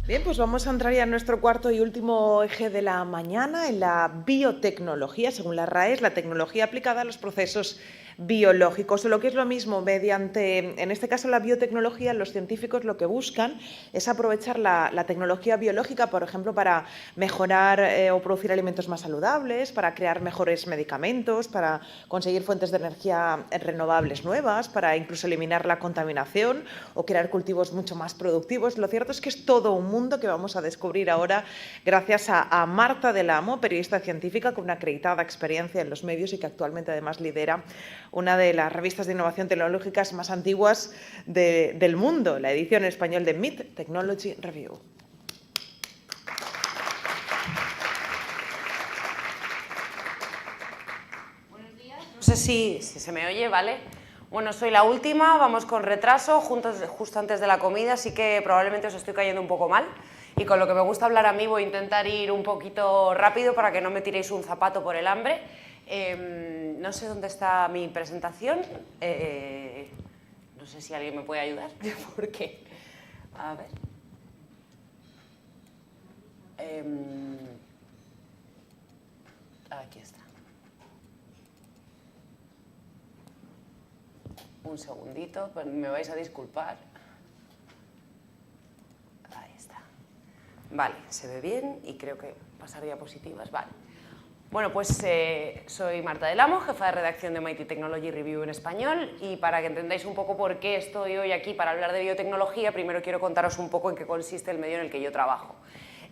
Bien, pues vamos a entrar ya en nuestro cuarto y último eje de la mañana, en la biotecnología. Según la RAE, es la tecnología aplicada a los procesos biológicos, o lo que es lo mismo, mediante, en este caso la biotecnología, los científicos lo que buscan es aprovechar la tecnología biológica, por ejemplo, para mejorar o producir alimentos más saludables, para crear mejores medicamentos, para conseguir fuentes de energía renovables nuevas, para incluso eliminar la contaminación o crear cultivos mucho más productivos. Lo cierto es que es todo un mundo que vamos a descubrir ahora gracias a Marta del Amo, periodista científica con una acreditada experiencia en los medios y que actualmente además lidera una de las revistas de innovación tecnológicas más antiguas del mundo, la edición en español de MIT Technology Review. Buenos días. No sé si se me oye, ¿vale? Bueno, soy la última, vamos con retraso, justo antes de la comida, así que probablemente os estoy cayendo un poco mal. Y con lo que me gusta hablar a mí voy a intentar ir un poquito rápido para que no me tiréis un zapato por el hambre. No sé dónde está mi presentación. No sé si alguien me puede ayudar, porque... A ver... Aquí está. Un segundito, me vais a disculpar. Ahí está. Vale, se ve bien y creo que pasar diapositivas. Vale. Bueno, pues soy Marta del Amo, jefa de redacción de MIT Technology Review en español, y para que entendáis un poco por qué estoy hoy aquí para hablar de biotecnología, primero quiero contaros un poco en qué consiste el medio en el que yo trabajo.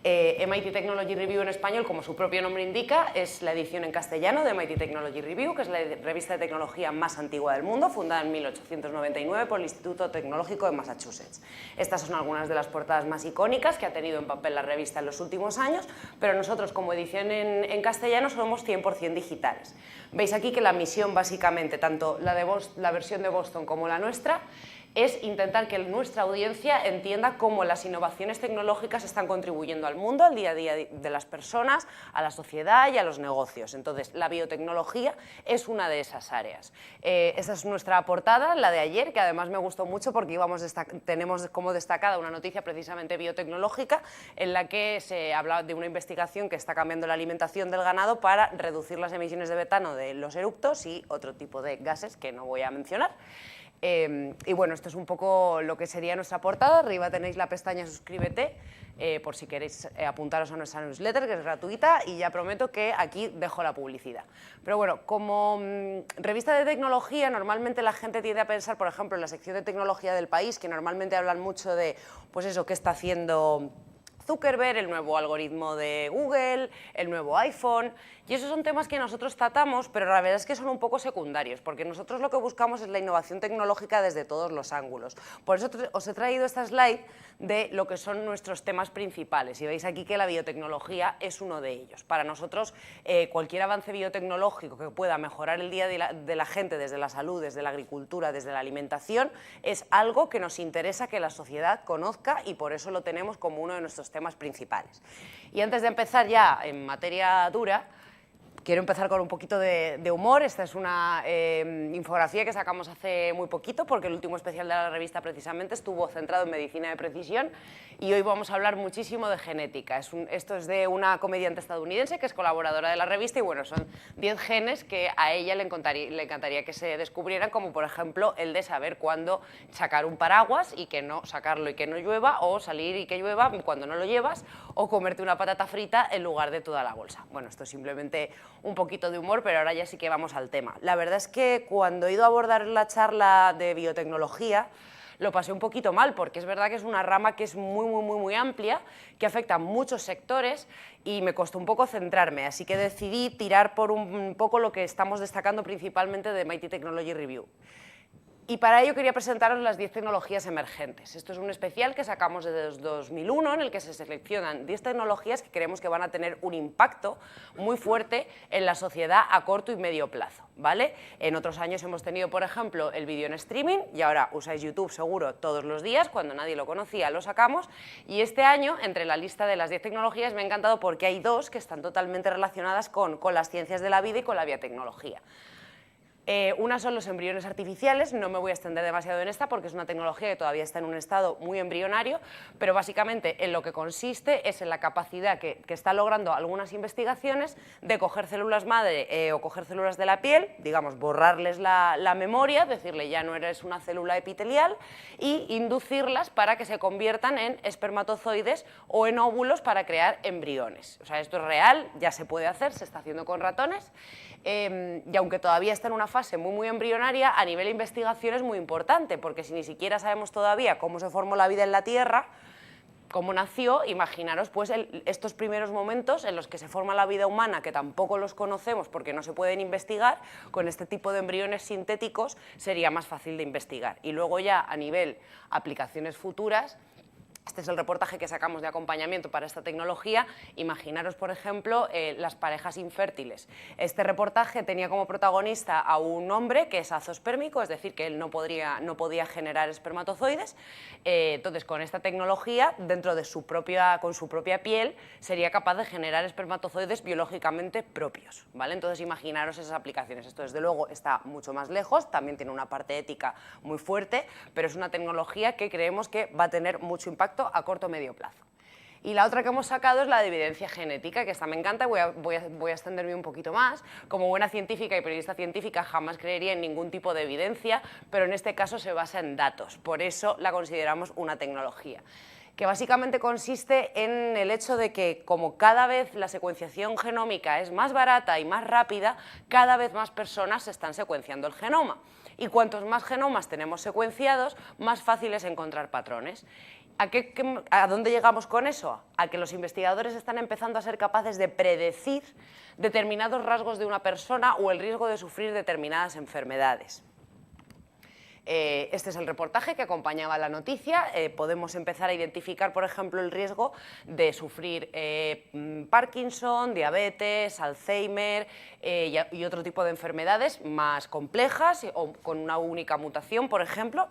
MIT Technology Review en español, como su propio nombre indica, es la edición en castellano de MIT Technology Review, que es la revista de tecnología más antigua del mundo, fundada en 1899 por el Instituto Tecnológico de Massachusetts. Estas son algunas de las portadas más icónicas que ha tenido en papel la revista en los últimos años, pero nosotros como edición en castellano somos 100% digitales. Veis aquí que la misión básicamente, tanto la versión de Boston como la nuestra, es intentar que nuestra audiencia entienda cómo las innovaciones tecnológicas están contribuyendo al mundo, al día a día de las personas, a la sociedad y a los negocios. Entonces, la biotecnología es una de esas áreas. Esa es nuestra portada, la de ayer, que además me gustó mucho porque tenemos como destacada una noticia precisamente biotecnológica en la que se habla de una investigación que está cambiando la alimentación del ganado para reducir las emisiones de metano de los eructos y otro tipo de gases que no voy a mencionar. Y bueno, esto es un poco lo que sería nuestra portada. Arriba tenéis la pestaña suscríbete, por si queréis apuntaros a nuestra newsletter, que es gratuita, y ya prometo que aquí dejo la publicidad. Pero bueno, como revista de tecnología, normalmente la gente tiende a pensar, por ejemplo, en la sección de tecnología del País, que normalmente hablan mucho de, pues eso, qué está haciendo Zuckerberg, el nuevo algoritmo de Google, el nuevo iPhone, y esos son temas que nosotros tratamos, pero la verdad es que son un poco secundarios, porque nosotros lo que buscamos es la innovación tecnológica desde todos los ángulos. Por eso os he traído esta slide de lo que son nuestros temas principales, y veis aquí que la biotecnología es uno de ellos. Para nosotros, cualquier avance biotecnológico que pueda mejorar el día de la gente, desde la salud, desde la agricultura, desde la alimentación, es algo que nos interesa que la sociedad conozca, y por eso lo tenemos como uno de nuestros temas principales. Y antes de empezar ya en materia dura, quiero empezar con un poquito de humor. Esta es una infografía que sacamos hace muy poquito, porque el último especial de la revista precisamente estuvo centrado en medicina de precisión, y hoy vamos a hablar muchísimo de genética. Esto es de una comediante estadounidense que es colaboradora de la revista, y bueno, son 10 genes que a ella le encantaría que se descubrieran, como por ejemplo el de saber cuándo sacar un paraguas y que no sacarlo y que no llueva, o salir y que llueva cuando no lo llevas, o comerte una patata frita en lugar de toda la bolsa. Bueno, esto es simplemente un poquito de humor, pero ahora ya sí que vamos al tema. La verdad es que cuando he ido a abordar la charla de biotecnología, lo pasé un poquito mal, porque es verdad que es una rama que es muy amplia, que afecta a muchos sectores, y me costó un poco centrarme, así que decidí tirar por un poco lo que estamos destacando principalmente de MIT Technology Review. Y para ello quería presentaros las 10 tecnologías emergentes. Esto es un especial que sacamos desde 2001 en el que se seleccionan 10 tecnologías que creemos que van a tener un impacto muy fuerte en la sociedad a corto y medio plazo, ¿vale? En otros años hemos tenido, por ejemplo, el vídeo en streaming, y ahora usáis YouTube seguro todos los días, cuando nadie lo conocía lo sacamos, y este año, entre la lista de las 10 tecnologías, me ha encantado porque hay dos que están totalmente relacionadas con las ciencias de la vida y con la biotecnología. Una son los embriones artificiales, no me voy a extender demasiado en esta porque es una tecnología que todavía está en un estado muy embrionario, pero básicamente en lo que consiste es en la capacidad que están logrando algunas investigaciones de coger células madre o coger células de la piel, digamos, borrarles la memoria, decirle ya no eres una célula epitelial y inducirlas para que se conviertan en espermatozoides o en óvulos para crear embriones. O sea, esto es real, ya se puede hacer, se está haciendo con ratones. Y aunque todavía está en una fase muy embrionaria, a nivel de investigación es muy importante, porque si ni siquiera sabemos todavía cómo se formó la vida en la Tierra, cómo nació, imaginaros pues estos primeros momentos en los que se forma la vida humana, que tampoco los conocemos porque no se pueden investigar, con este tipo de embriones sintéticos sería más fácil de investigar. Y luego ya a nivel aplicaciones futuras, este es el reportaje que sacamos de acompañamiento para esta tecnología. Imaginaros, por ejemplo, las parejas infértiles. Este reportaje tenía como protagonista a un hombre que es azoospermico, es decir, que él no podía generar espermatozoides. Entonces, con esta tecnología, dentro de con su propia piel, sería capaz de generar espermatozoides biológicamente propios, ¿vale? Entonces, imaginaros esas aplicaciones. Esto, desde luego, está mucho más lejos, también tiene una parte ética muy fuerte, pero es una tecnología que creemos que va a tener mucho impacto a corto o medio plazo. Y la otra que hemos sacado es la de evidencia genética, que esta me encanta, voy a extenderme un poquito más. Como buena científica y periodista científica jamás creería en ningún tipo de evidencia, pero en este caso se basa en datos, por eso la consideramos una tecnología, que básicamente consiste en el hecho de que como cada vez la secuenciación genómica es más barata y más rápida, cada vez más personas se están secuenciando el genoma. Y cuantos más genomas tenemos secuenciados, más fácil es encontrar patrones. ¿A dónde llegamos con eso? A que los investigadores están empezando a ser capaces de predecir determinados rasgos de una persona o el riesgo de sufrir determinadas enfermedades. Este es el reportaje que acompañaba la noticia. Podemos empezar a identificar, por ejemplo, el riesgo de sufrir Parkinson, diabetes, Alzheimer y otro tipo de enfermedades más complejas o con una única mutación, por ejemplo.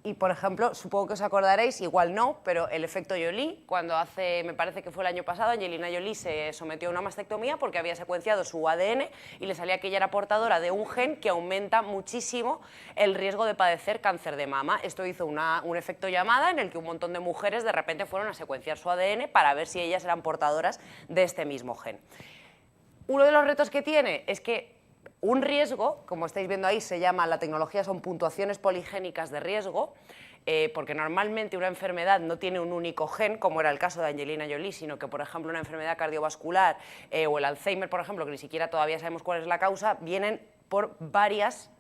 Y, por ejemplo, supongo que os acordaréis, igual no, pero el efecto Jolie, cuando me parece que fue el año pasado, Angelina Jolie se sometió a una mastectomía porque había secuenciado su ADN y le salía que ella era portadora de un gen que aumenta muchísimo el riesgo de padecer cáncer de mama. Esto hizo un efecto llamada en el que un montón de mujeres de repente fueron a secuenciar su ADN para ver si ellas eran portadoras de este mismo gen. Uno de los retos que tiene es que un riesgo, como estáis viendo ahí, se llama, la tecnología son puntuaciones poligénicas de riesgo, porque normalmente una enfermedad no tiene un único gen, como era el caso de Angelina Jolie, sino que, por ejemplo, una enfermedad cardiovascular o el Alzheimer, por ejemplo, que ni siquiera todavía sabemos cuál es la causa, vienen por varias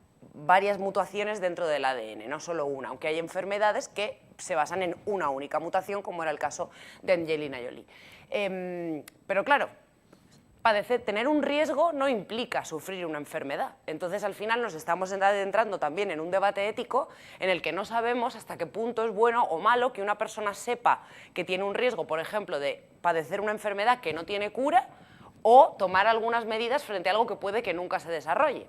mutaciones dentro del ADN, no solo una, aunque hay enfermedades que se basan en una única mutación, como era el caso de Angelina Jolie. Pero claro, tener un riesgo no implica sufrir una enfermedad. Entonces, al final nos estamos adentrando también en un debate ético en el que no sabemos hasta qué punto es bueno o malo que una persona sepa que tiene un riesgo, por ejemplo, de padecer una enfermedad que no tiene cura o tomar algunas medidas frente a algo que puede que nunca se desarrolle.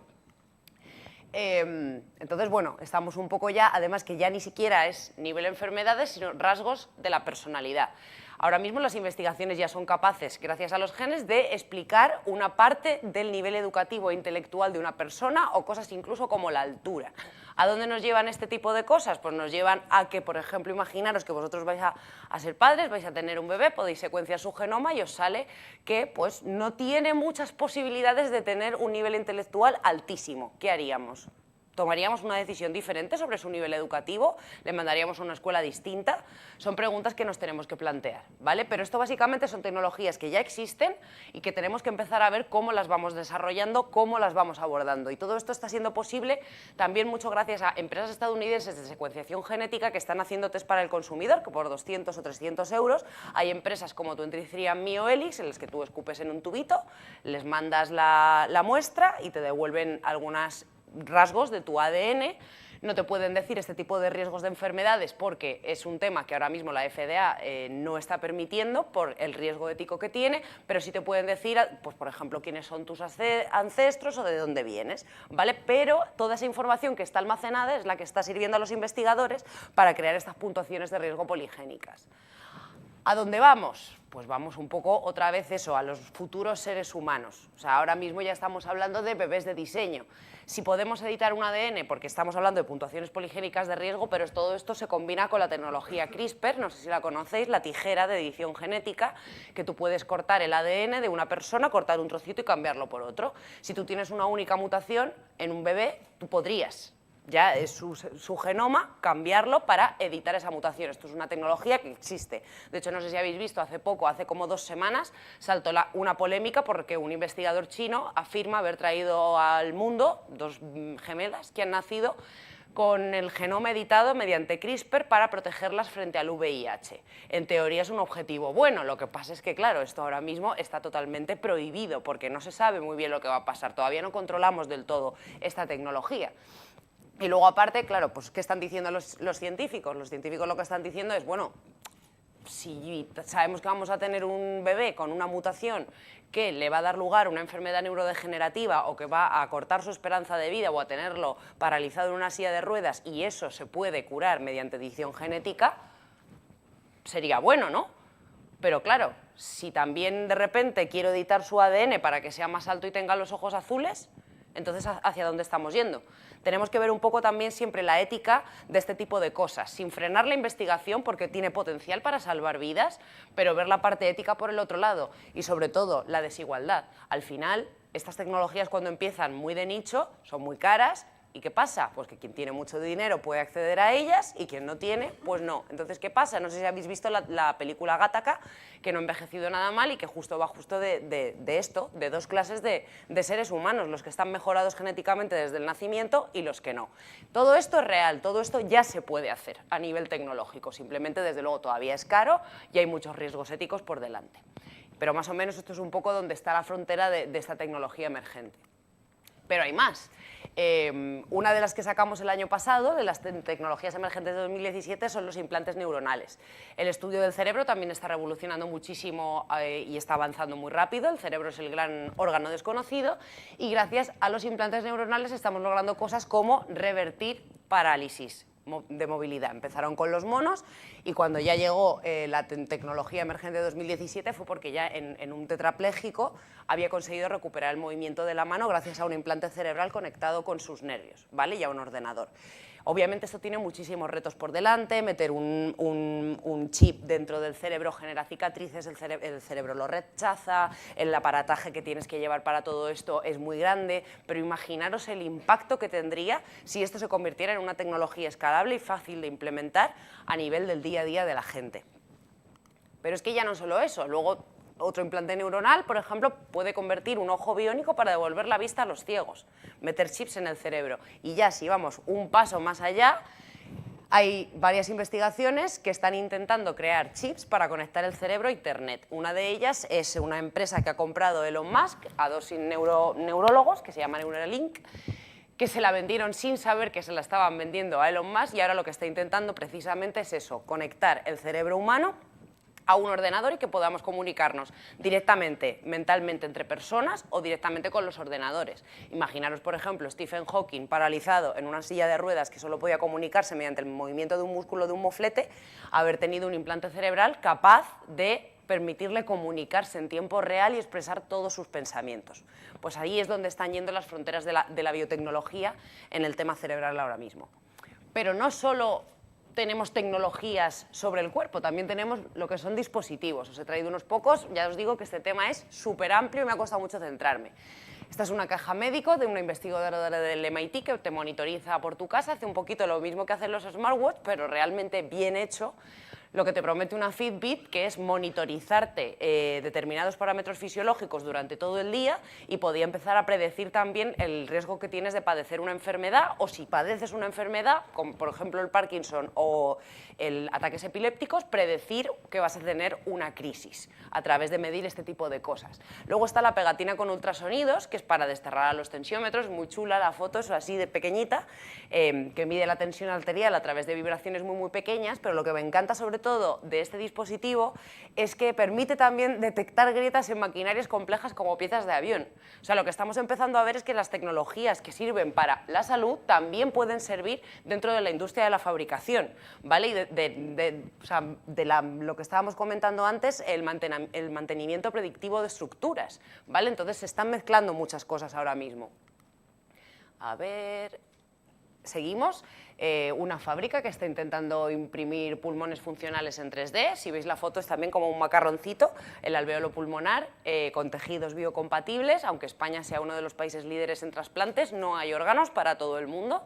Entonces, bueno, estamos un poco ya, además que ya ni siquiera es nivel enfermedades, sino rasgos de la personalidad. Ahora mismo las investigaciones ya son capaces, gracias a los genes, de explicar una parte del nivel educativo e intelectual de una persona o cosas incluso como la altura. ¿A dónde nos llevan este tipo de cosas? Pues nos llevan a que, por ejemplo, imaginaros que vosotros vais a ser padres, vais a tener un bebé, podéis secuenciar su genoma y os sale que pues, no tiene muchas posibilidades de tener un nivel intelectual altísimo. ¿Qué haríamos? ¿Tomaríamos una decisión diferente sobre su nivel educativo? ¿Le mandaríamos a una escuela distinta? Son preguntas que nos tenemos que plantear, ¿vale? Pero esto básicamente son tecnologías que ya existen y que tenemos que empezar a ver cómo las vamos desarrollando, cómo las vamos abordando. Y todo esto está siendo posible también mucho gracias a empresas estadounidenses de secuenciación genética que están haciendo test para el consumidor, que por 200 o 300 euros hay empresas como 23andMe o Helix en las que tú escupes en un tubito, les mandas la muestra y te devuelven algunas rasgos de tu ADN. No te pueden decir este tipo de riesgos de enfermedades porque es un tema que ahora mismo la FDA no está permitiendo por el riesgo ético que tiene, pero sí te pueden decir, pues, por ejemplo, quiénes son tus ancestros o de dónde vienes, ¿vale? Pero toda esa información que está almacenada es la que está sirviendo a los investigadores para crear estas puntuaciones de riesgo poligénicas. ¿A dónde vamos? Pues vamos un poco otra vez eso, a los futuros seres humanos. O sea, ahora mismo ya estamos hablando de bebés de diseño. Si podemos editar un ADN, porque estamos hablando de puntuaciones poligénicas de riesgo, pero todo esto se combina con la tecnología CRISPR, no sé si la conocéis, la tijera de edición genética, que tú puedes cortar el ADN de una persona, cortar un trocito y cambiarlo por otro. Si tú tienes una única mutación en un bebé, tú podrías ya es su genoma, cambiarlo para editar esa mutación. Esto es una tecnología que existe. De hecho, no sé si habéis visto, hace poco, hace como 2 semanas, saltó una polémica porque un investigador chino afirma haber traído al mundo 2 gemelas que han nacido con el genoma editado mediante CRISPR para protegerlas frente al VIH. En teoría es un objetivo bueno, lo que pasa es que, claro, esto ahora mismo está totalmente prohibido porque no se sabe muy bien lo que va a pasar, todavía no controlamos del todo esta tecnología. Y luego, aparte, claro, pues ¿qué están diciendo los científicos? Los científicos lo que están diciendo es, bueno, si sabemos que vamos a tener un bebé con una mutación que le va a dar lugar a una enfermedad neurodegenerativa o que va a acortar su esperanza de vida o a tenerlo paralizado en una silla de ruedas y eso se puede curar mediante edición genética, sería bueno, ¿no? Pero claro, si también de repente quiero editar su ADN para que sea más alto y tenga los ojos azules, entonces, ¿hacia dónde estamos yendo? Tenemos que ver un poco también siempre la ética de este tipo de cosas, sin frenar la investigación porque tiene potencial para salvar vidas, pero ver la parte ética por el otro lado y sobre todo la desigualdad. Al final, estas tecnologías cuando empiezan muy de nicho son muy caras. ¿Y qué pasa? Pues que quien tiene mucho dinero puede acceder a ellas y quien no tiene, pues no. Entonces, ¿qué pasa? No sé si habéis visto la película Gattaca, que no ha envejecido nada mal y que justo va de esto, de 2 clases de seres humanos, los que están mejorados genéticamente desde el nacimiento y los que no. Todo esto es real, todo esto ya se puede hacer a nivel tecnológico, simplemente, desde luego, todavía es caro y hay muchos riesgos éticos por delante. Pero más o menos esto es un poco donde está la frontera de esta tecnología emergente. Pero hay más. Una de las que sacamos el año pasado, de las tecnologías emergentes de 2017, son los implantes neuronales. El estudio del cerebro también está revolucionando muchísimo y está avanzando muy rápido. El cerebro es el gran órgano desconocido y gracias a los implantes neuronales estamos logrando cosas como revertir parálisis de movilidad. Empezaron con los monos y cuando ya llegó la tecnología emergente de 2017 fue porque ya en un tetrapléjico había conseguido recuperar el movimiento de la mano gracias a un implante cerebral conectado con sus nervios, ¿vale? Y a un ordenador. Obviamente esto tiene muchísimos retos por delante, meter un chip dentro del cerebro genera cicatrices, el cerebro lo rechaza, el aparataje que tienes que llevar para todo esto es muy grande, pero imaginaros el impacto que tendría si esto se convirtiera en una tecnología escalable y fácil de implementar a nivel del día a día de la gente. Pero es que ya no solo eso, luego otro implante neuronal, por ejemplo, puede convertir un ojo biónico para devolver la vista a los ciegos, meter chips en el cerebro. Y ya si vamos un paso más allá, hay varias investigaciones que están intentando crear chips para conectar el cerebro a Internet. Una de ellas es una empresa que ha comprado Elon Musk a 2 neurólogos, que se llama Neuralink, que se la vendieron sin saber que se la estaban vendiendo a Elon Musk y ahora lo que está intentando precisamente es eso, conectar el cerebro humano a un ordenador y que podamos comunicarnos directamente, mentalmente entre personas o directamente con los ordenadores. Imaginaros, por ejemplo, Stephen Hawking paralizado en una silla de ruedas que solo podía comunicarse mediante el movimiento de un músculo de un moflete, haber tenido un implante cerebral capaz de permitirle comunicarse en tiempo real y expresar todos sus pensamientos. Pues ahí es donde están yendo las fronteras de la biotecnología en el tema cerebral ahora mismo. Pero no solo tenemos tecnologías sobre el cuerpo, también tenemos lo que son dispositivos. Os he traído unos pocos, ya os digo que este tema es súper amplio y me ha costado mucho centrarme. Esta es una caja médico de una investigadora del MIT que te monitoriza por tu casa, hace un poquito lo mismo que hacen los smartwatch, pero realmente bien hecho, lo que te promete una Fitbit, que es monitorizarte determinados parámetros fisiológicos durante todo el día y podía empezar a predecir también el riesgo que tienes de padecer una enfermedad o si padeces una enfermedad, como por ejemplo el Parkinson o el ataques epilépticos, predecir que vas a tener una crisis a través de medir este tipo de cosas. Luego está la pegatina con ultrasonidos, que es para desterrar a los tensiómetros, muy chula la foto, es así de pequeñita, que mide la tensión arterial a través de vibraciones muy pequeñas, pero lo que me encanta sobre sobre todo de este dispositivo es que permite también detectar grietas en maquinarias complejas como piezas de avión. O sea, lo que estamos empezando a ver es que las tecnologías que sirven para la salud también pueden servir dentro de la industria de la fabricación, ¿vale? Y lo que estábamos comentando antes, el mantenimiento predictivo de estructuras, ¿vale? Entonces se están mezclando muchas cosas ahora mismo. A ver, seguimos. Una fábrica que está intentando imprimir pulmones funcionales en 3D. Si veis la foto es también como un macarroncito, el alvéolo pulmonar, con tejidos biocompatibles. Aunque España sea uno de los países líderes en trasplantes, no hay órganos para todo el mundo.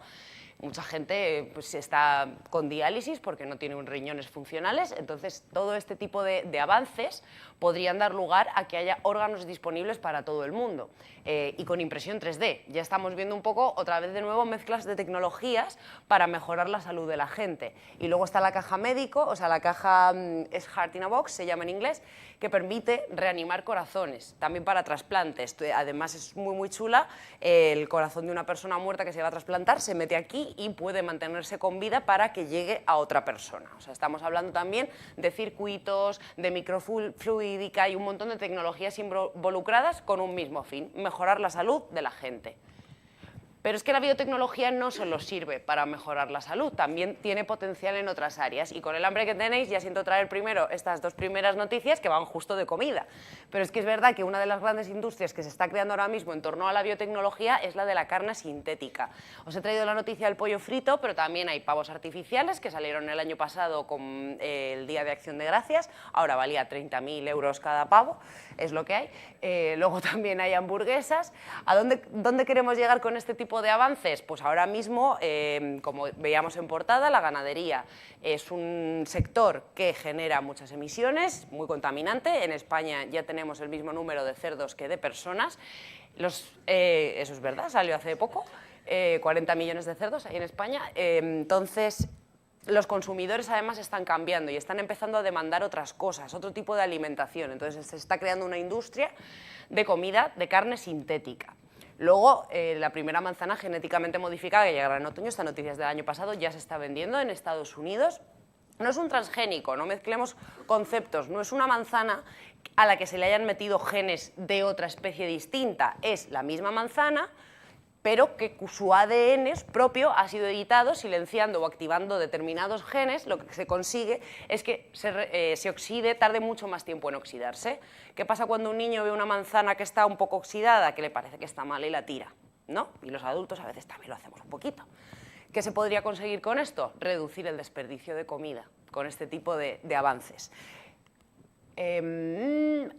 Mucha gente pues, está con diálisis porque no tiene riñones funcionales, entonces todo este tipo de avances podrían dar lugar a que haya órganos disponibles para todo el mundo. Y con impresión 3D. Ya estamos viendo un poco, otra vez de nuevo, mezclas de tecnologías para mejorar la salud de la gente. Y luego está la caja médico, o sea, la caja es Heart in a Box, se llama en inglés, que permite reanimar corazones, también para trasplantes. Además es muy chula, el corazón de una persona muerta que se va a trasplantar se mete aquí y puede mantenerse con vida para que llegue a otra persona. O sea, estamos hablando también de circuitos, de microfluídica y un montón de tecnologías involucradas con un mismo fin, mejorar la salud de la gente. Pero es que la biotecnología no solo sirve para mejorar la salud, también tiene potencial en otras áreas. Y con el hambre que tenéis, ya siento traer primero estas dos primeras noticias que van justo de comida. Pero es que es verdad que una de las grandes industrias que se está creando ahora mismo en torno a la biotecnología es la de la carne sintética. Os he traído la noticia del pollo frito, pero también hay pavos artificiales que salieron el año pasado con el Día de Acción de Gracias. Ahora valía 30.000 euros cada pavo, es lo que hay. Luego también hay hamburguesas. ¿A dónde queremos llegar con este tipo de avances? Pues ahora mismo, como veíamos en portada, la ganadería es un sector que genera muchas emisiones, muy contaminante. En España ya tenemos el mismo número de cerdos que de personas. Eso es verdad, salió hace poco, 40 millones de cerdos hay en España. Entonces, los consumidores además están cambiando y están empezando a demandar otras cosas, otro tipo de alimentación. Entonces se está creando una industria de comida de carne sintética. Luego, la primera manzana genéticamente modificada que llegará en otoño, esta noticia es del año pasado, ya se está vendiendo en Estados Unidos. No es un transgénico, no mezclemos conceptos, no es una manzana a la que se le hayan metido genes de otra especie distinta, es la misma manzana, pero que su ADN propio ha sido editado silenciando o activando determinados genes. Lo que se consigue es que se oxide, tarde mucho más tiempo en oxidarse. ¿Qué pasa cuando un niño ve una manzana que está un poco oxidada, que le parece que está mal y la tira, ¿no? Y los adultos a veces también lo hacemos un poquito. ¿Qué se podría conseguir con esto? Reducir el desperdicio de comida con este tipo de avances.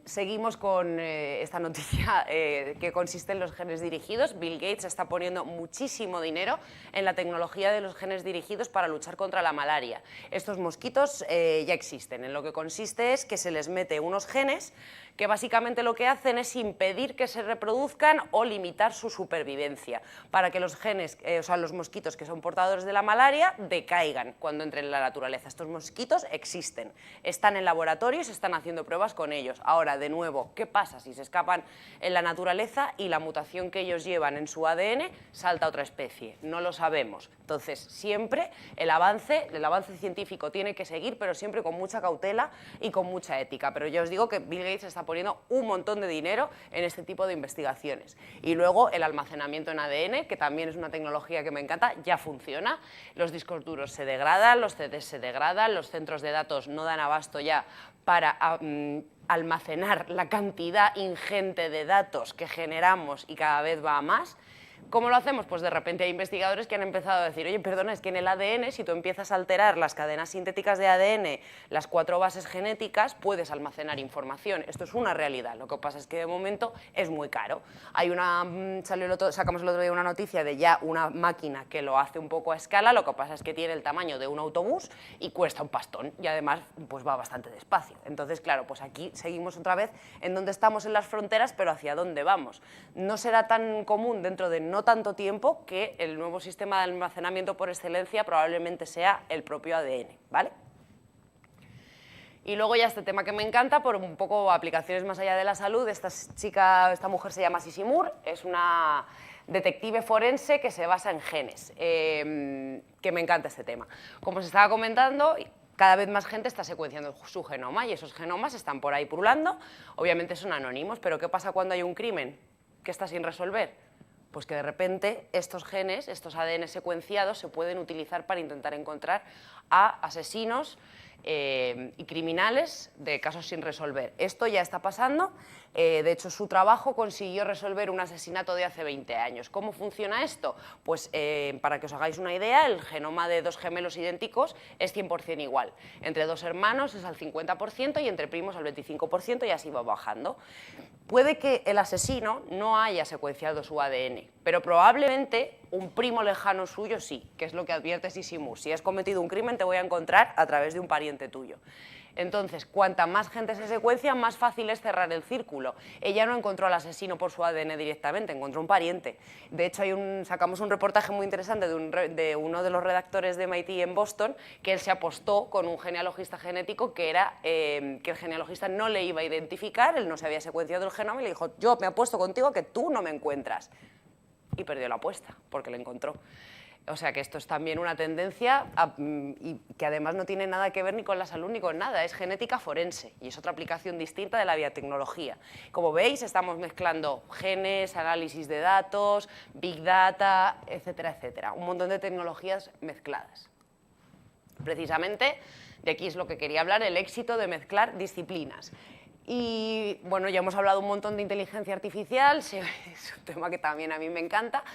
Seguimos con esta noticia que consiste en los genes dirigidos. Bill Gates está poniendo muchísimo dinero en la tecnología de los genes dirigidos para luchar contra la malaria. Estos mosquitos ya existen. En lo que consiste es que se les mete unos genes que básicamente lo que hacen es impedir que se reproduzcan o limitar su supervivencia, para que los genes, o sea, los mosquitos que son portadores de la malaria decaigan cuando entren en la naturaleza. Estos mosquitos existen, están en laboratorio y se están haciendo pruebas con ellos. Ahora, de nuevo, ¿qué pasa si se escapan en la naturaleza y la mutación que ellos llevan en su ADN salta a otra especie? No lo sabemos. Entonces, siempre el avance científico tiene que seguir, pero siempre con mucha cautela y con mucha ética. Pero ya os digo que Bill Gates está poniendo un montón de dinero en este tipo de investigaciones. Y luego el almacenamiento en ADN, que también es una tecnología que me encanta, ya funciona. Los discos duros se degradan, los CDs se degradan, los centros de datos no dan abasto ya para almacenar la cantidad ingente de datos que generamos y cada vez va a más. ¿Cómo lo hacemos? Pues de repente hay investigadores que han empezado a decir, oye, perdona, es que en el ADN, si tú empiezas a alterar las cadenas sintéticas de ADN, las 4 bases genéticas, puedes almacenar información. Esto es una realidad. Lo que pasa es que de momento es muy caro. Sacamos el otro día una noticia de ya una máquina que lo hace un poco a escala, lo que pasa es que tiene el tamaño de un autobús y cuesta un pastón y además pues va bastante despacio. Entonces, claro, pues aquí seguimos otra vez en donde estamos en las fronteras, pero hacia dónde vamos. No será tan común dentro de no tanto tiempo que el nuevo sistema de almacenamiento por excelencia probablemente sea el propio ADN, ¿vale? Y luego ya este tema que me encanta, por un poco aplicaciones más allá de la salud. Esta mujer se llama Sisi Moore, es una detective forense que se basa en genes, que me encanta este tema. Como se estaba comentando, cada vez más gente está secuenciando su genoma y esos genomas están por ahí pululando. Obviamente son anónimos, pero ¿qué pasa cuando hay un crimen que está sin resolver? Pues que de repente estos genes, estos ADN secuenciados, se pueden utilizar para intentar encontrar a asesinos y criminales de casos sin resolver. Esto ya está pasando. De hecho, su trabajo consiguió resolver un asesinato de hace 20 años. ¿Cómo funciona esto? Pues para que os hagáis una idea, el genoma de dos gemelos idénticos es 100% igual. Entre dos hermanos es al 50% y entre primos al 25% y así va bajando. Puede que el asesino no haya secuenciado su ADN, pero probablemente un primo lejano suyo sí, que es lo que advierte Sisimus. Si has cometido un crimen te voy a encontrar a través de un pariente tuyo. Entonces, cuanta más gente se secuencia, más fácil es cerrar el círculo. Ella no encontró al asesino por su ADN directamente, encontró un pariente. De hecho, sacamos un reportaje muy interesante de uno de los redactores de MIT en Boston, que él se apostó con un genealogista genético que el genealogista no le iba a identificar, él no se había secuenciado el genoma y le dijo, yo me apuesto contigo a que tú no me encuentras. Y perdió la apuesta, porque le encontró. O sea que esto es también una tendencia y que además no tiene nada que ver ni con la salud ni con nada, es genética forense y es otra aplicación distinta de la biotecnología. Como veis, estamos mezclando genes, análisis de datos, big data, etcétera, etcétera. Un montón de tecnologías mezcladas. Precisamente de aquí es lo que quería hablar, el éxito de mezclar disciplinas. Y bueno, ya hemos hablado un montón de inteligencia artificial, es un tema que también a mí me encanta.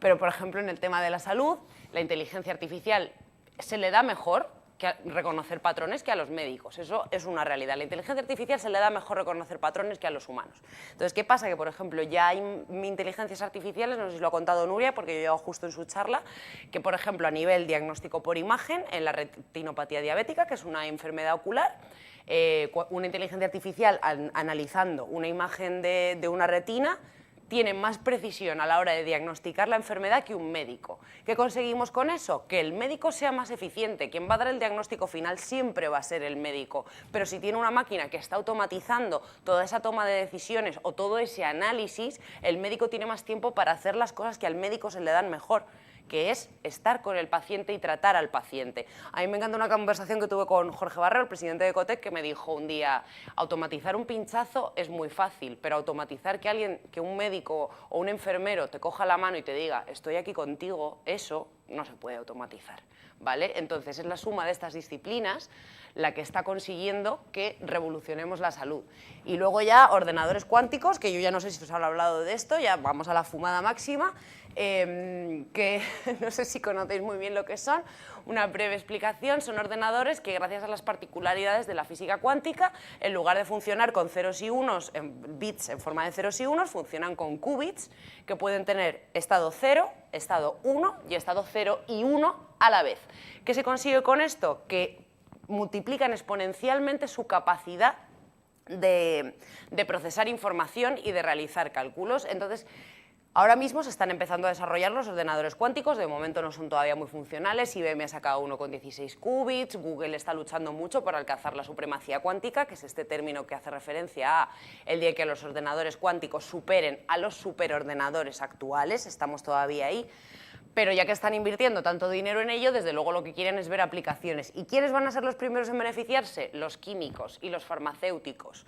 Pero, por ejemplo, en el tema de la salud, la inteligencia artificial se le da mejor que reconocer patrones que a los médicos. Eso es una realidad. La inteligencia artificial se le da mejor reconocer patrones que a los humanos. Entonces, ¿qué pasa? Que, por ejemplo, ya hay inteligencias artificiales, no sé si lo ha contado Nuria, porque yo he llegado justo en su charla, que, por ejemplo, a nivel diagnóstico por imagen, en la retinopatía diabética, que es una enfermedad ocular, una inteligencia artificial analizando una imagen de una retina, tiene más precisión a la hora de diagnosticar la enfermedad que un médico. ¿Qué conseguimos con eso? Que el médico sea más eficiente. Quien va a dar el diagnóstico final siempre va a ser el médico. Pero si tiene una máquina que está automatizando toda esa toma de decisiones o todo ese análisis, el médico tiene más tiempo para hacer las cosas que al médico se le dan mejor, que es estar con el paciente y tratar al paciente. A mí me encanta una conversación que tuve con Jorge Barrero, el presidente de Ecotec, que me dijo un día, automatizar un pinchazo es muy fácil, pero automatizar que un médico o un enfermero te coja la mano y te diga, estoy aquí contigo, eso no se puede automatizar, ¿vale? Entonces es la suma de estas disciplinas la que está consiguiendo que revolucionemos la salud. Y luego ya ordenadores cuánticos, que yo ya no sé si os han hablado de esto, ya vamos a la fumada máxima, que no sé si conocéis muy bien lo que son. Una breve explicación, son ordenadores que gracias a las particularidades de la física cuántica, en lugar de funcionar con ceros y unos, bits en forma de ceros y unos, funcionan con qubits, que pueden tener estado 0, estado 1 y estado 0 y 1 a la vez. ¿Qué se consigue con esto? Que multiplican exponencialmente su capacidad de procesar información y de realizar cálculos. Entonces, ahora mismo se están empezando a desarrollar los ordenadores cuánticos, de momento no son todavía muy funcionales, IBM ha sacado uno con 16 qubits, Google está luchando mucho por alcanzar la supremacía cuántica, que es este término que hace referencia a el día que los ordenadores cuánticos superen a los superordenadores actuales, estamos todavía ahí. Pero ya que están invirtiendo tanto dinero en ello, desde luego lo que quieren es ver aplicaciones. ¿Y quiénes van a ser los primeros en beneficiarse? Los químicos y los farmacéuticos.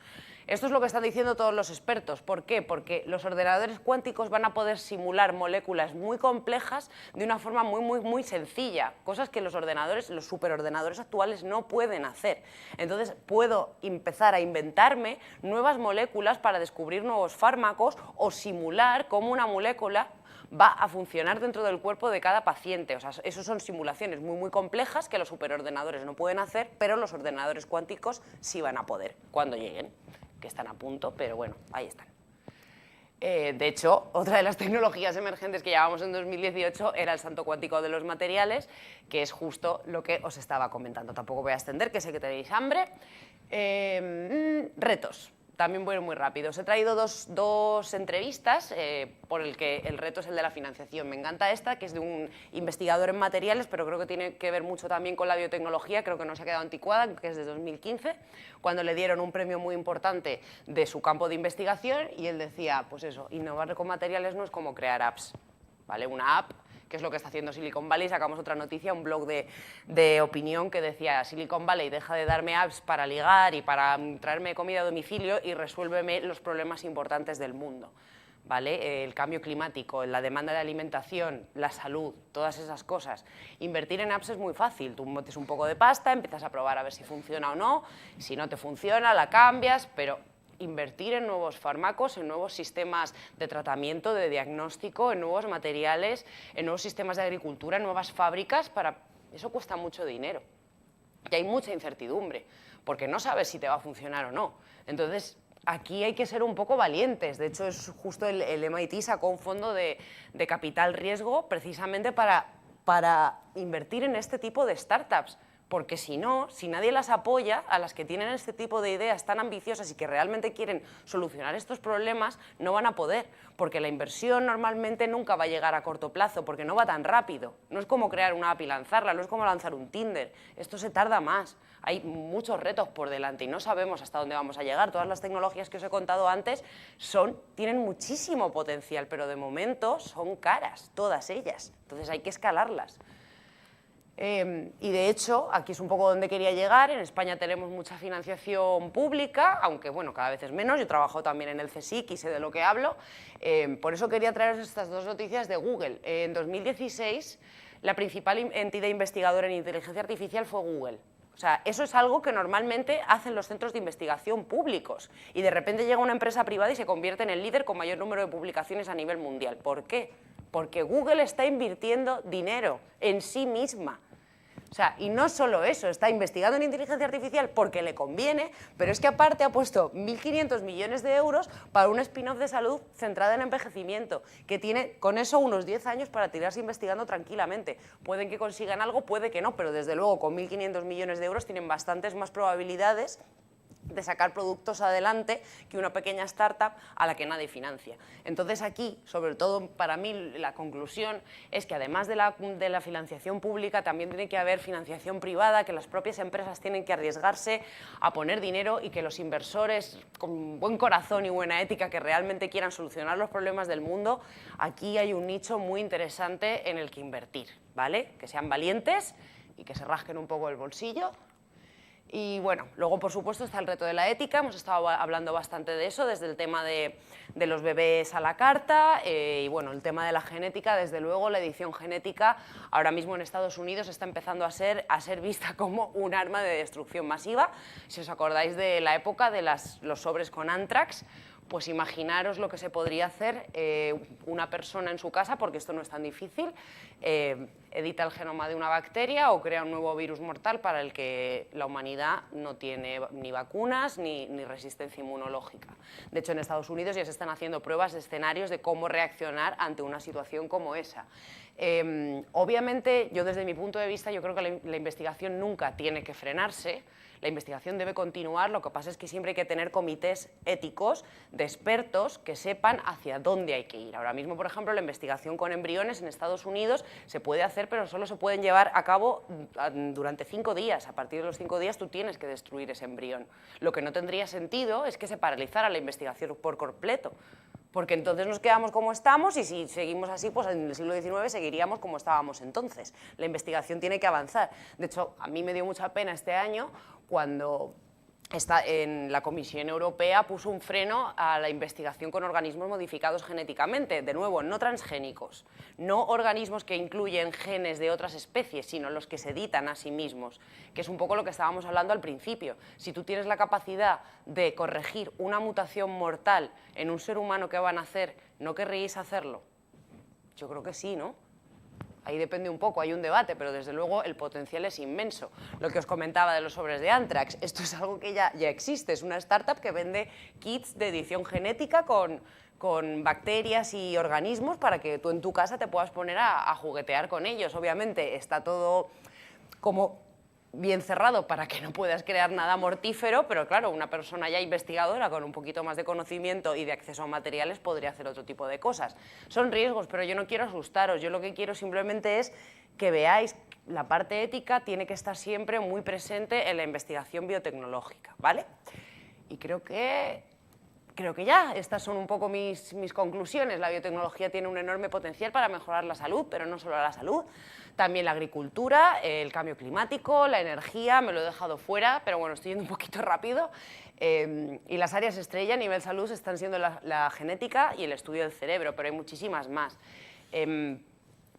Esto es lo que están diciendo todos los expertos. ¿Por qué? Porque los ordenadores cuánticos van a poder simular moléculas muy complejas de una forma muy sencilla, cosas que los superordenadores actuales no pueden hacer. Entonces puedo empezar a inventarme nuevas moléculas para descubrir nuevos fármacos o simular cómo una molécula va a funcionar dentro del cuerpo de cada paciente. O sea, eso son simulaciones muy complejas que los superordenadores no pueden hacer, pero los ordenadores cuánticos sí van a poder cuando lleguen, que están a punto, pero bueno, ahí están. De hecho, otra de las tecnologías emergentes que llevamos en 2018 era el salto cuántico de los materiales, que es justo lo que os estaba comentando. Tampoco voy a extender, que sé que tenéis hambre. Retos. También voy muy rápido. Os he traído dos entrevistas, por el que el reto es el de la financiación. Me encanta esta, que es de un investigador en materiales, pero creo que tiene que ver mucho también con la biotecnología, creo que no se ha quedado anticuada, que es de 2015, cuando le dieron un premio muy importante de su campo de investigación y él decía, pues eso, innovar con materiales no es como crear apps, ¿vale? Una app que es lo que está haciendo Silicon Valley. Sacamos otra noticia, un blog de opinión que decía: Silicon Valley deja de darme apps para ligar y para traerme comida a domicilio y resuélveme los problemas importantes del mundo. ¿Vale? El cambio climático, la demanda de alimentación, la salud, todas esas cosas. Invertir en apps es muy fácil, tú metes un poco de pasta, empiezas a probar a ver si funciona o no, si no te funciona la cambias, pero invertir en nuevos fármacos, en nuevos sistemas de tratamiento, de diagnóstico, en nuevos materiales, en nuevos sistemas de agricultura, en nuevas fábricas, eso cuesta mucho dinero. Y hay mucha incertidumbre, porque no sabes si te va a funcionar o no. Entonces, aquí hay que ser un poco valientes. De hecho, es justo el MIT sacó un fondo de capital riesgo precisamente para invertir en este tipo de startups. Porque si no, si nadie las apoya, a las que tienen este tipo de ideas tan ambiciosas y que realmente quieren solucionar estos problemas, no van a poder. Porque la inversión normalmente nunca va a llegar a corto plazo, porque no va tan rápido. No es como crear una app y lanzarla, no es como lanzar un Tinder. Esto se tarda más. Hay muchos retos por delante y no sabemos hasta dónde vamos a llegar. Todas las tecnologías que os he contado antes tienen muchísimo potencial, pero de momento son caras, todas ellas. Entonces hay que escalarlas. Y de hecho, aquí es un poco donde quería llegar. En España tenemos mucha financiación pública, aunque bueno, cada vez es menos. Yo trabajo también en el CSIC y sé de lo que hablo. Por eso quería traeros estas dos noticias de Google. En 2016, la principal entidad investigadora en inteligencia artificial fue Google. O sea, eso es algo que normalmente hacen los centros de investigación públicos y de repente llega una empresa privada y se convierte en el líder con mayor número de publicaciones a nivel mundial. ¿Por qué? Porque Google está invirtiendo dinero en sí misma. O sea, y no solo eso, está investigando en inteligencia artificial porque le conviene, pero es que aparte ha puesto 1.500 millones de euros para un spin-off de salud centrada en envejecimiento, que tiene con eso unos 10 años para tirarse investigando tranquilamente. Pueden que consigan algo, puede que no, pero desde luego con 1.500 millones de euros tienen bastantes más probabilidades de sacar productos adelante que una pequeña startup a la que nadie financia. Entonces aquí, sobre todo para mí, la conclusión es que además de la financiación pública también tiene que haber financiación privada, que las propias empresas tienen que arriesgarse a poner dinero y que los inversores con buen corazón y buena ética que realmente quieran solucionar los problemas del mundo, aquí hay un nicho muy interesante en el que invertir, ¿vale? Que sean valientes y que se rasquen un poco el bolsillo. Y bueno, luego por supuesto está el reto de la ética, hemos estado hablando bastante de eso, desde el tema de los bebés a la carta y bueno, el tema de la genética, desde luego la edición genética ahora mismo en Estados Unidos está empezando a ser vista como un arma de destrucción masiva. Si os acordáis de la época de los sobres con Anthrax, pues imaginaros lo que se podría hacer una persona en su casa, porque esto no es tan difícil, edita el genoma de una bacteria o crea un nuevo virus mortal para el que la humanidad no tiene ni vacunas ni resistencia inmunológica. De hecho, en Estados Unidos ya se están haciendo pruebas de escenarios de cómo reaccionar ante una situación como esa. Obviamente, yo desde mi punto de vista, yo creo que la investigación nunca tiene que frenarse. La investigación debe continuar, lo que pasa es que siempre hay que tener comités éticos de expertos que sepan hacia dónde hay que ir. Ahora mismo, por ejemplo, la investigación con embriones en Estados Unidos se puede hacer, pero solo se pueden llevar a cabo durante 5 días. A partir de los 5 días tú tienes que destruir ese embrión. Lo que no tendría sentido es que se paralizara la investigación por completo, porque entonces nos quedamos como estamos y si seguimos así, pues en el siglo XIX seguiríamos como estábamos entonces. La investigación tiene que avanzar. De hecho, a mí me dio mucha pena este año cuando en la Comisión Europea puso un freno a la investigación con organismos modificados genéticamente, de nuevo, no transgénicos, no organismos que incluyen genes de otras especies, sino los que se editan a sí mismos, que es un poco lo que estábamos hablando al principio. Si tú tienes la capacidad de corregir una mutación mortal en un ser humano que va a nacer, ¿no querríais hacerlo? Yo creo que sí, ¿no? Ahí depende un poco, hay un debate, pero desde luego el potencial es inmenso. Lo que os comentaba de los sobres de Anthrax, esto es algo que ya existe, es una startup que vende kits de edición genética con bacterias y organismos para que tú en tu casa te puedas poner a juguetear con ellos. Obviamente está todo como bien cerrado para que no puedas crear nada mortífero, pero claro, una persona ya investigadora con un poquito más de conocimiento y de acceso a materiales podría hacer otro tipo de cosas. Son riesgos, pero yo no quiero asustaros, yo lo que quiero simplemente es que veáis la parte ética tiene que estar siempre muy presente en la investigación biotecnológica, ¿vale? Y creo que creo que ya, estas son un poco mis conclusiones. La biotecnología tiene un enorme potencial para mejorar la salud, pero no solo la salud, también la agricultura, el cambio climático, la energía, me lo he dejado fuera, pero bueno, estoy yendo un poquito rápido. Y las áreas estrella a nivel salud están siendo la genética y el estudio del cerebro, pero hay muchísimas más.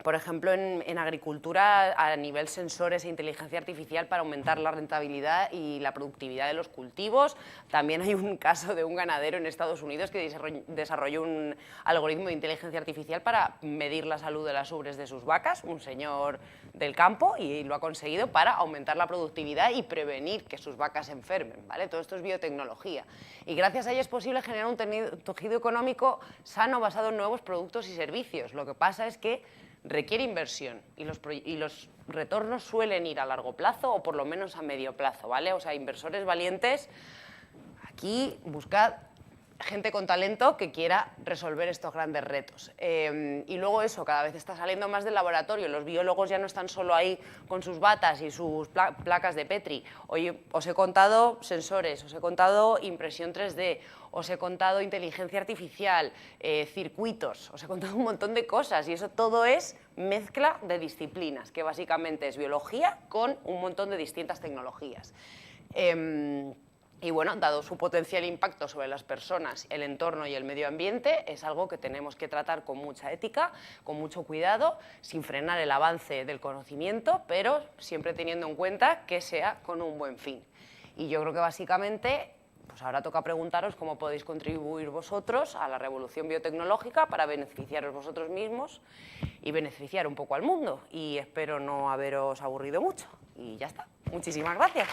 Por ejemplo, en agricultura, a nivel sensores e inteligencia artificial para aumentar la rentabilidad y la productividad de los cultivos. También hay un caso de un ganadero en Estados Unidos que desarrolló un algoritmo de inteligencia artificial para medir la salud de las ubres de sus vacas, un señor del campo, y lo ha conseguido para aumentar la productividad y prevenir que sus vacas se enfermen, ¿vale? Todo esto es biotecnología. Y gracias a ella es posible generar un tejido económico sano basado en nuevos productos y servicios. Lo que pasa es que requiere inversión y los retornos suelen ir a largo plazo o por lo menos a medio plazo, ¿vale? O sea, inversores valientes, aquí buscad gente con talento que quiera resolver estos grandes retos. Y luego eso, cada vez está saliendo más del laboratorio, los biólogos ya no están solo ahí con sus batas y sus placas de Petri. Hoy os he contado sensores, os he contado impresión 3D, os he contado inteligencia artificial, circuitos, os he contado un montón de cosas y eso todo es mezcla de disciplinas, que básicamente es biología con un montón de distintas tecnologías. Y bueno, dado su potencial impacto sobre las personas, el entorno y el medio ambiente, es algo que tenemos que tratar con mucha ética, con mucho cuidado, sin frenar el avance del conocimiento, pero siempre teniendo en cuenta que sea con un buen fin. Y yo creo que básicamente, pues ahora toca preguntaros cómo podéis contribuir vosotros a la revolución biotecnológica para beneficiaros vosotros mismos y beneficiar un poco al mundo. Y espero no haberos aburrido mucho. Y ya está. Muchísimas gracias.